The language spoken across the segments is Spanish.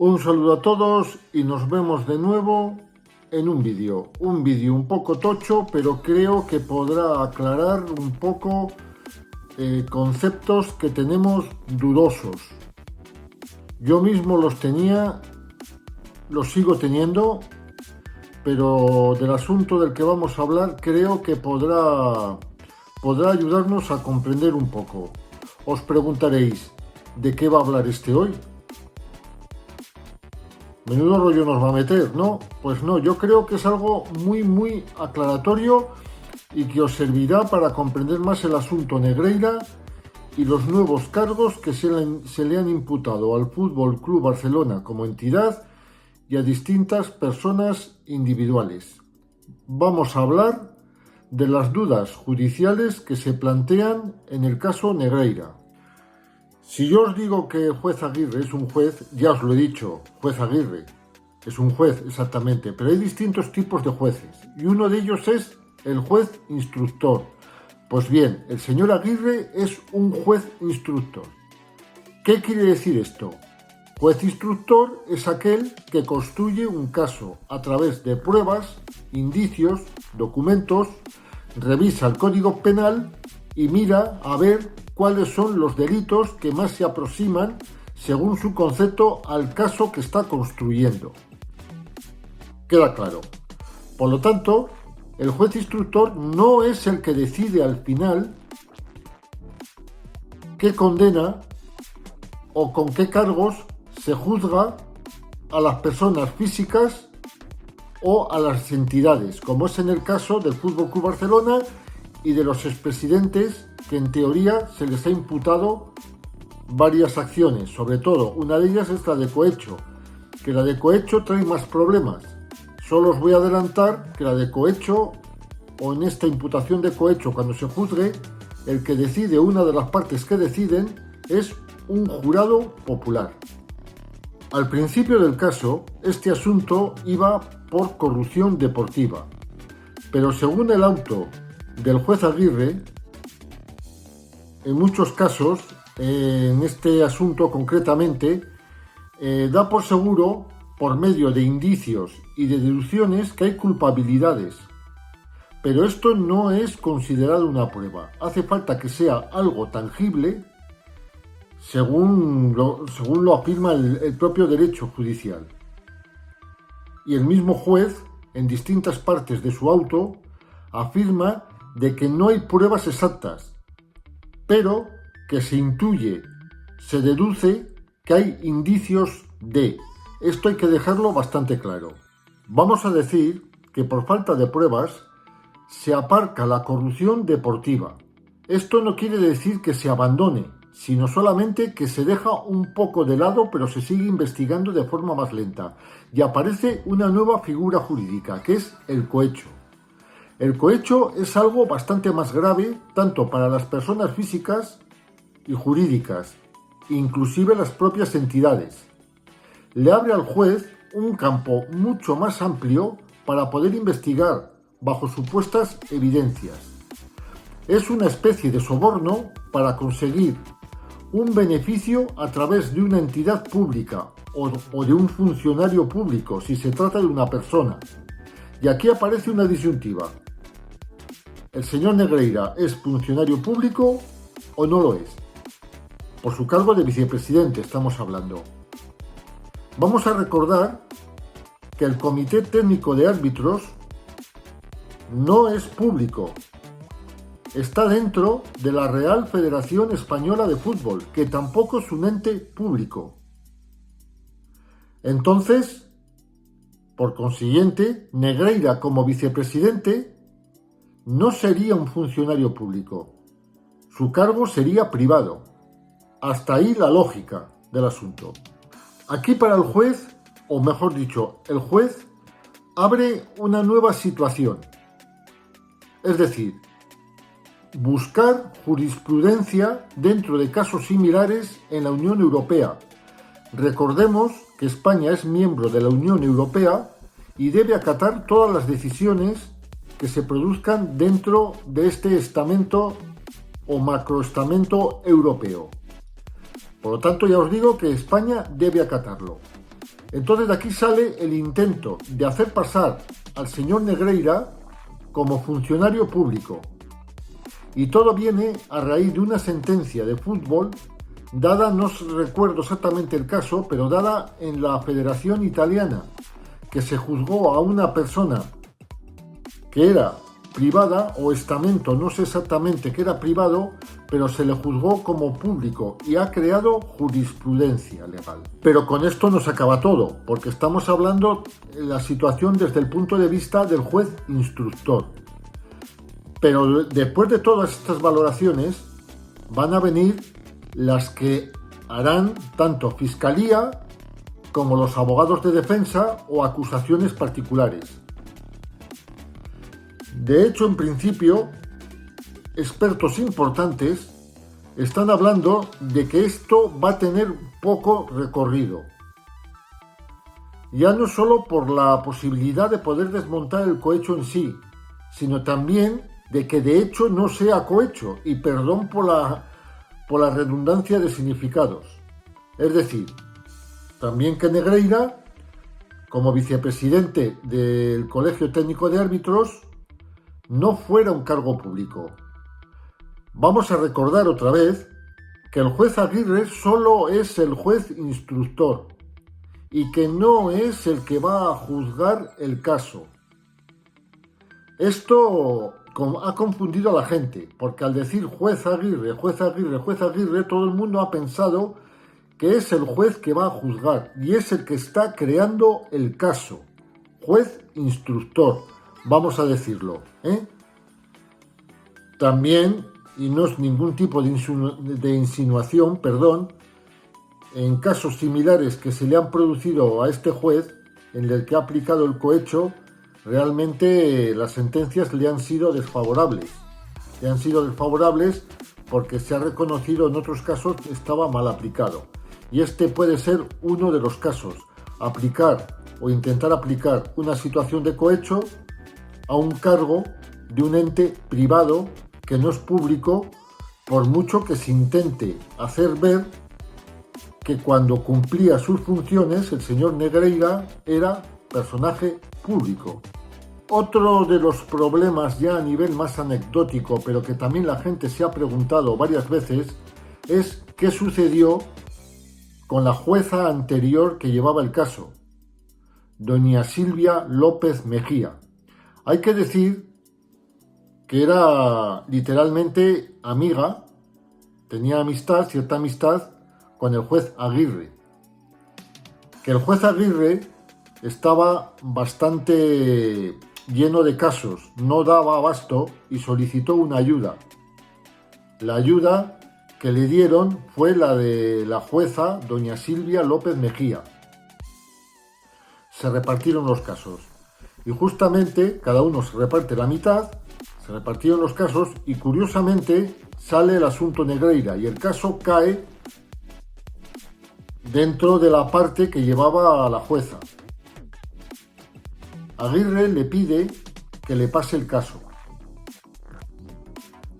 Un saludo a todos y nos vemos de nuevo en un vídeo un poco tocho, pero creo que podrá aclarar un poco conceptos que tenemos dudosos. Yo mismo los tenía, los sigo teniendo, pero del asunto del que vamos a hablar creo que podrá ayudarnos a comprender un poco. Os preguntaréis, ¿de qué va a hablar hoy? Menudo rollo nos va a meter, ¿no? Pues no, yo creo que es algo muy aclaratorio y que os servirá para comprender más el asunto Negreira y los nuevos cargos que se le han imputado al Fútbol Club Barcelona como entidad y a distintas personas individuales. Vamos a hablar de las dudas judiciales que se plantean en el caso Negreira. Si yo os digo que el juez Aguirre es un juez, ya os lo he dicho, juez Aguirre es un juez exactamente, pero hay distintos tipos de jueces y uno de ellos es el juez instructor. Pues bien, el señor Aguirre es un juez instructor. ¿Qué quiere decir esto? Juez instructor es aquel que construye un caso a través de pruebas, indicios, documentos, revisa el Código Penal y mira a ver cuáles son los delitos que más se aproximan, según su concepto, al caso que está construyendo. Queda claro. Por lo tanto, el juez instructor no es el que decide al final qué condena o con qué cargos se juzga a las personas físicas o a las entidades, como es en el caso del Fútbol Club Barcelona y de los expresidentes que en teoría se les ha imputado varias acciones. Sobre todo, una de ellas es la de cohecho, que la de cohecho trae más problemas. Solo os voy a adelantar que la de cohecho, o en esta imputación de cohecho cuando se juzgue, el que decide, una de las partes que deciden, es un jurado popular. Al principio del caso, este asunto iba por corrupción deportiva, pero según el auto del juez Aguirre, en muchos casos, en este asunto concretamente, da por seguro, por medio de indicios y de deducciones, que hay culpabilidades. Pero esto no es considerado una prueba. Hace falta que sea algo tangible, según lo afirma el propio derecho judicial. Y el mismo juez, en distintas partes de su auto, afirma de que no hay pruebas exactas, pero que se intuye, se deduce que hay indicios de. Esto hay que dejarlo bastante claro. Vamos a decir que por falta de pruebas se aparca la corrupción deportiva. Esto no quiere decir que se abandone, sino solamente que se deja un poco de lado, pero se sigue investigando de forma más lenta. Y aparece una nueva figura jurídica, que es el cohecho. El cohecho es algo bastante más grave, tanto para las personas físicas y jurídicas, inclusive las propias entidades. Le abre al juez un campo mucho más amplio para poder investigar bajo supuestas evidencias. Es una especie de soborno para conseguir un beneficio a través de una entidad pública o de un funcionario público, si se trata de una persona. Y aquí aparece una disyuntiva. ¿El señor Negreira es funcionario público o no lo es? Por su cargo de vicepresidente estamos hablando. Vamos a recordar que el Comité Técnico de Árbitros no es público. Está dentro de la Real Federación Española de Fútbol, que tampoco es un ente público. Entonces, por consiguiente, Negreira como vicepresidente no sería un funcionario público. Su cargo sería privado. Hasta ahí la lógica del asunto. Aquí para el juez, o mejor dicho, el juez abre una nueva situación. Es decir, buscar jurisprudencia dentro de casos similares en la Unión Europea. Recordemos que España es miembro de la Unión Europea y debe acatar todas las decisiones que se produzcan dentro de este estamento o macroestamento europeo. Por lo tanto, ya os digo que España debe acatarlo. Entonces de aquí sale el intento de hacer pasar al señor Negreira como funcionario público. Y todo viene a raíz de una sentencia de fútbol dada, no recuerdo exactamente el caso, pero dada en la Federación Italiana, que se juzgó a una persona que era privada o estamento, no sé exactamente que era privado, pero se le juzgó como público y ha creado jurisprudencia legal. Pero con esto no se acaba todo, porque estamos hablando de la situación desde el punto de vista del juez instructor. Pero después de todas estas valoraciones van a venir las que harán tanto Fiscalía como los abogados de defensa o acusaciones particulares. De hecho, en principio, expertos importantes están hablando de que esto va a tener poco recorrido. Ya no solo por la posibilidad de poder desmontar el cohecho en sí, sino también de que de hecho no sea cohecho, y perdón por la redundancia de significados. Es decir, también que Negreira, como vicepresidente del Colegio Técnico de Árbitros, no fuera un cargo público. Vamos a recordar otra vez que el juez Aguirre solo es el juez instructor y que no es el que va a juzgar el caso. Esto ha confundido a la gente, porque al decir juez Aguirre, juez Aguirre, juez Aguirre, todo el mundo ha pensado que es el juez que va a juzgar y es el que está creando el caso. Juez instructor, vamos a decirlo, ¿eh? También, y no es ningún tipo de insinuación, en casos similares que se le han producido a este juez, en el que ha aplicado el cohecho, realmente las sentencias le han sido desfavorables. Le han sido desfavorables porque se ha reconocido en otros casos que estaba mal aplicado. Y este puede ser uno de los casos. Aplicar o intentar aplicar una situación de cohecho a un cargo de un ente privado que no es público, por mucho que se intente hacer ver que cuando cumplía sus funciones el señor Negreira era personaje público. Otro de los problemas ya a nivel más anecdótico, pero que también la gente se ha preguntado varias veces, es qué sucedió con la jueza anterior que llevaba el caso, doña Silvia López Mejía. Hay que decir que era literalmente amiga, tenía cierta amistad con el juez Aguirre. Que el juez Aguirre estaba bastante lleno de casos, no daba abasto y solicitó una ayuda. La ayuda que le dieron fue la de la jueza doña Silvia López Mejía. Se repartieron los casos y justamente cada uno se reparte la mitad, se repartieron los casos y curiosamente sale el asunto Negreira y el caso cae dentro de la parte que llevaba a la jueza. Aguirre le pide que le pase el caso.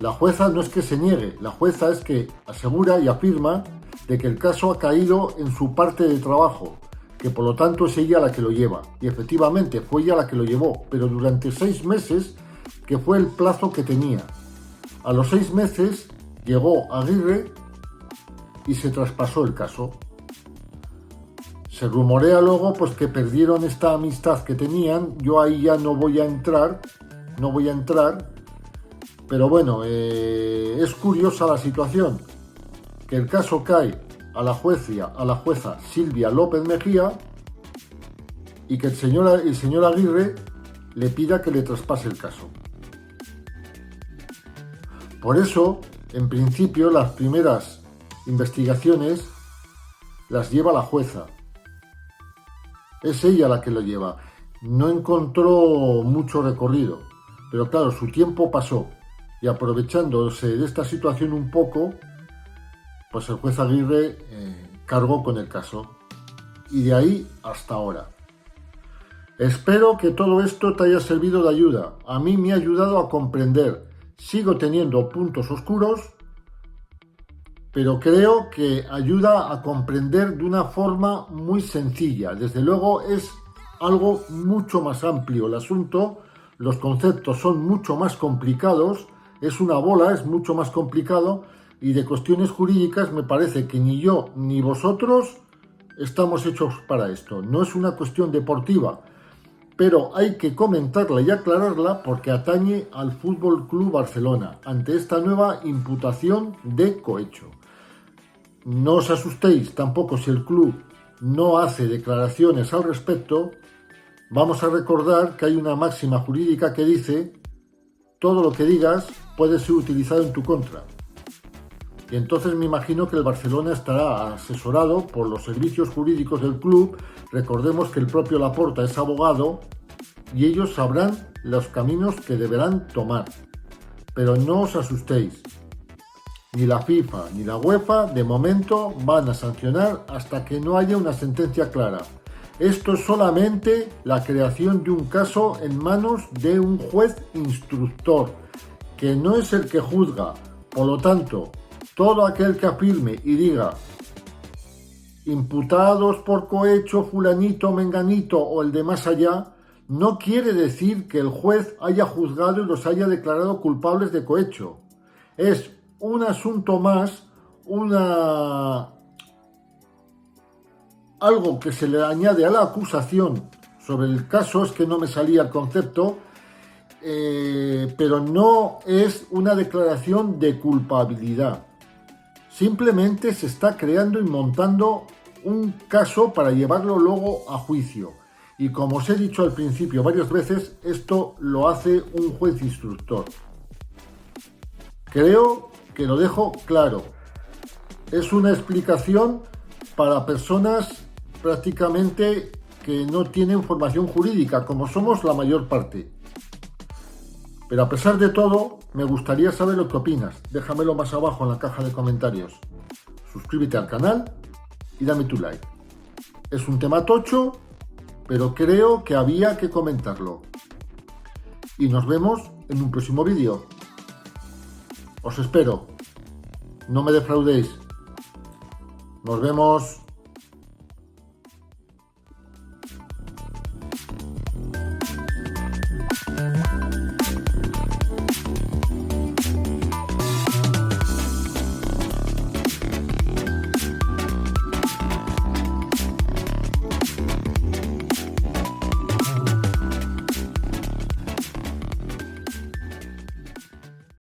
La jueza no es que se niegue, la jueza es que asegura y afirma de que el caso ha caído en su parte de trabajo, que por lo tanto es ella la que lo lleva. Y efectivamente fue ella la que lo llevó, pero durante 6 meses, que fue el plazo que tenía. A los 6 meses llegó Aguirre y se traspasó el caso. Se rumorea luego pues que perdieron esta amistad que tenían. Yo ahí ya no voy a entrar, pero bueno, es curiosa la situación, que el caso cae a la jueza Silvia López Mejía y que el señor Aguirre le pida que le traspase el caso. Por eso, en principio, las primeras investigaciones las lleva la jueza. Es ella la que lo lleva. No encontró mucho recorrido, pero claro, su tiempo pasó y aprovechándose de esta situación un poco, pues el juez Aguirre cargó con el caso. Y de ahí hasta ahora. Espero que todo esto te haya servido de ayuda. A mí me ha ayudado a comprender. Sigo teniendo puntos oscuros, pero creo que ayuda a comprender de una forma muy sencilla. Desde luego es algo mucho más amplio el asunto, los conceptos son mucho más complicados, es una bola, es mucho más complicado, y de cuestiones jurídicas me parece que ni yo ni vosotros estamos hechos para esto. No es una cuestión deportiva, pero hay que comentarla y aclararla porque atañe al Fútbol Club Barcelona ante esta nueva imputación de cohecho. No os asustéis tampoco si el club no hace declaraciones al respecto. Vamos a recordar que hay una máxima jurídica que dice: todo lo que digas puede ser utilizado en tu contra. Y entonces me imagino que el Barcelona estará asesorado por los servicios jurídicos del club. Recordemos que el propio Laporta es abogado y ellos sabrán los caminos que deberán tomar. Pero no os asustéis. Ni la FIFA ni la UEFA de momento van a sancionar hasta que no haya una sentencia clara. Esto es solamente la creación de un caso en manos de un juez instructor, que no es el que juzga. Por lo tanto, todo aquel que afirme y diga imputados por cohecho fulanito, menganito o el de más allá, no quiere decir que el juez haya juzgado y los haya declarado culpables de cohecho. Es un asunto más, algo que se le añade a la acusación sobre el caso, es que no me salía el concepto, pero no es una declaración de culpabilidad. Simplemente se está creando y montando un caso para llevarlo luego a juicio. Y como os he dicho al principio varias veces, esto lo hace un juez instructor. Creo que lo dejo claro. Es una explicación para personas prácticamente que no tienen formación jurídica, como somos la mayor parte. Pero a pesar de todo, me gustaría saber lo que opinas. Déjamelo más abajo en la caja de comentarios. Suscríbete al canal y dame tu like. Es un tema tocho, pero creo que había que comentarlo. Y nos vemos en un próximo vídeo. Os espero. No me defraudéis. Nos vemos.